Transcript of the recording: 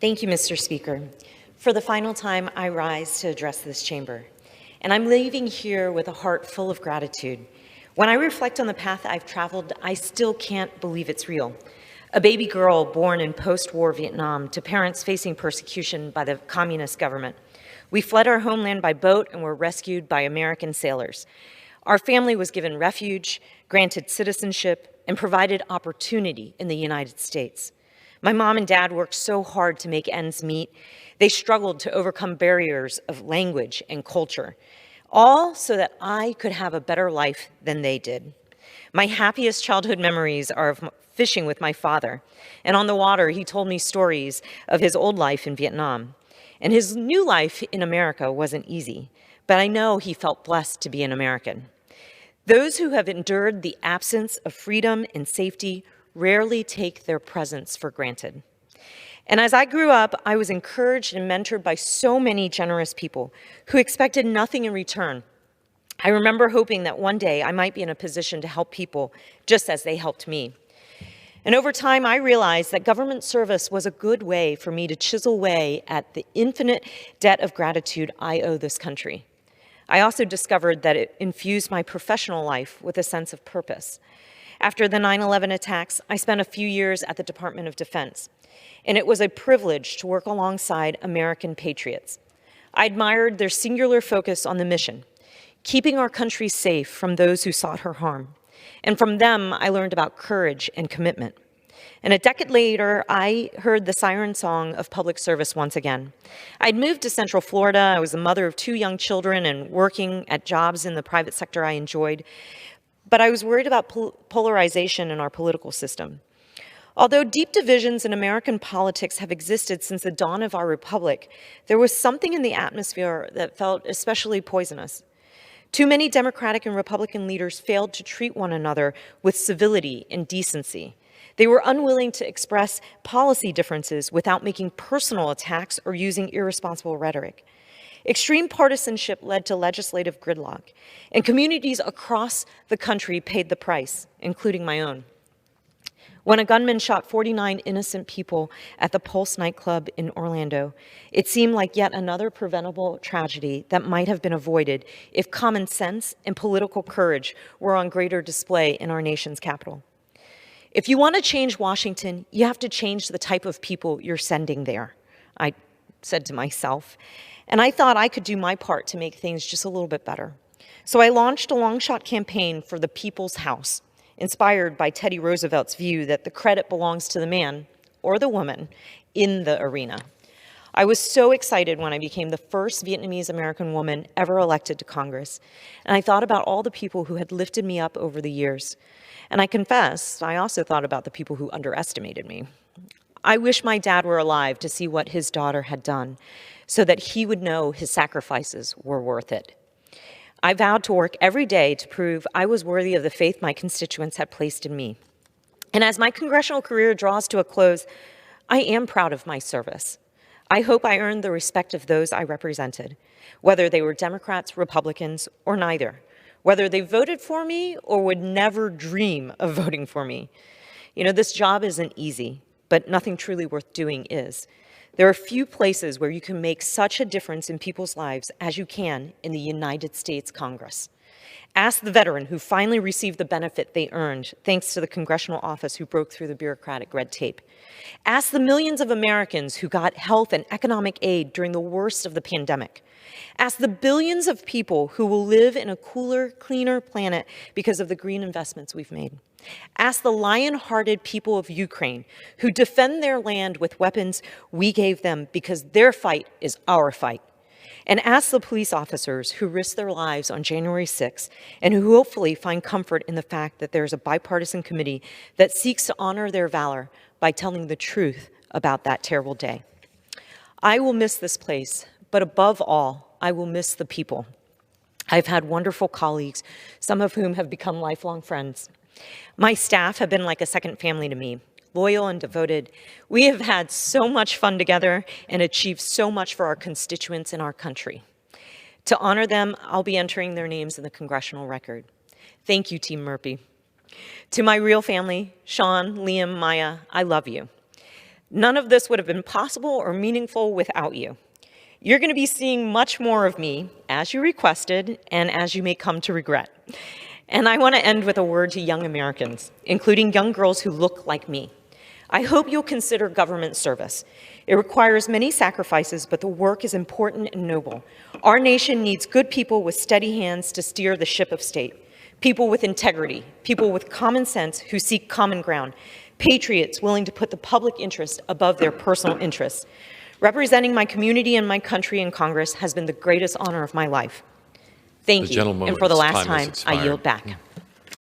Thank you, Mr. Speaker. For the final time, I rise to address this chamber. And I'm leaving here with a heart full of gratitude. When I reflect on the path I've traveled, I still can't believe it's real. A baby girl born in post-war Vietnam to parents facing persecution by the communist government. We fled our homeland by boat and were rescued by American sailors. Our family was given refuge, granted citizenship, and provided opportunity in the United States. My mom and dad worked so hard to make ends meet. They struggled to overcome barriers of language and culture, all so that I could have a better life than they did. My happiest childhood memories are of fishing with my father. And on the water, he told me stories of his old life in Vietnam. And his new life in America wasn't easy, but I know he felt blessed to be an American. Those who have endured the absence of freedom and safety rarely take their presence for granted. And as I grew up, I was encouraged and mentored by so many generous people who expected nothing in return. I remember hoping that one day I might be in a position to help people just as they helped me. And over time, I realized that government service was a good way for me to chisel away at the infinite debt of gratitude I owe this country. I also discovered that it infused my professional life with a sense of purpose. After the 9/11 attacks, I spent a few years at the Department of Defense, and it was a privilege to work alongside American patriots. I admired their singular focus on the mission, keeping our country safe from those who sought her harm. And from them, I learned about courage and commitment. And a decade later, I heard the siren song of public service once again. I'd moved to Central Florida. I was the mother of 2 young children and working at jobs in the private sector I enjoyed. But I was worried about polarization in our political system. Although deep divisions in American politics have existed since the dawn of our republic, there was something in the atmosphere that felt especially poisonous. Too many Democratic and Republican leaders failed to treat one another with civility and decency. They were unwilling to express policy differences without making personal attacks or using irresponsible rhetoric. Extreme partisanship led to legislative gridlock, and communities across the country paid the price, including my own. When a gunman shot 49 innocent people at the Pulse nightclub in Orlando, it seemed like yet another preventable tragedy that might have been avoided if common sense and political courage were on greater display in our nation's capital. If you want to change Washington, you have to change the type of people you're sending there, I said to myself. And I thought I could do my part to make things just a little bit better. So I launched a long-shot campaign for the People's House, inspired by Teddy Roosevelt's view that the credit belongs to the man or the woman in the arena. I was so excited when I became the first Vietnamese American woman ever elected to Congress. And I thought about all the people who had lifted me up over the years. And I confess, I also thought about the people who underestimated me. I wish my dad were alive to see what his daughter had done, so that he would know his sacrifices were worth it. I vowed to work every day to prove I was worthy of the faith my constituents had placed in me. And as my congressional career draws to a close, I am proud of my service. I hope I earned the respect of those I represented, whether they were Democrats, Republicans, or neither, whether they voted for me or would never dream of voting for me. You know, this job isn't easy, but nothing truly worth doing is. There are few places where you can make such a difference in people's lives as you can in the United States Congress. Ask the veteran who finally received the benefit they earned thanks to the congressional office who broke through the bureaucratic red tape. Ask the millions of Americans who got health and economic aid during the worst of the pandemic. Ask the billions of people who will live in a cooler, cleaner planet because of the green investments we've made. Ask the lion-hearted people of Ukraine who defend their land with weapons we gave them because their fight is our fight. And ask the police officers who risked their lives on January 6th and who hopefully find comfort in the fact that there is a bipartisan committee that seeks to honor their valor by telling the truth about that terrible day. I will miss this place, but above all, I will miss the people. I've had wonderful colleagues, some of whom have become lifelong friends. My staff have been like a second family to me, loyal and devoted. We have had so much fun together and achieved so much for our constituents and our country. To honor them, I'll be entering their names in the congressional record. Thank you, Team Murphy. To my real family, Sean, Liam, Maya, I love you. None of this would have been possible or meaningful without you. You're going to be seeing much more of me, as you requested, and as you may come to regret. And I want to end with a word to young Americans, including young girls who look like me. I hope you'll consider government service. It requires many sacrifices, but the work is important and noble. Our nation needs good people with steady hands to steer the ship of state, people with integrity, people with common sense who seek common ground, patriots willing to put the public interest above their personal interests. Representing my community and my country in Congress has been the greatest honor of my life. Thank you, and for the last time, I yield back.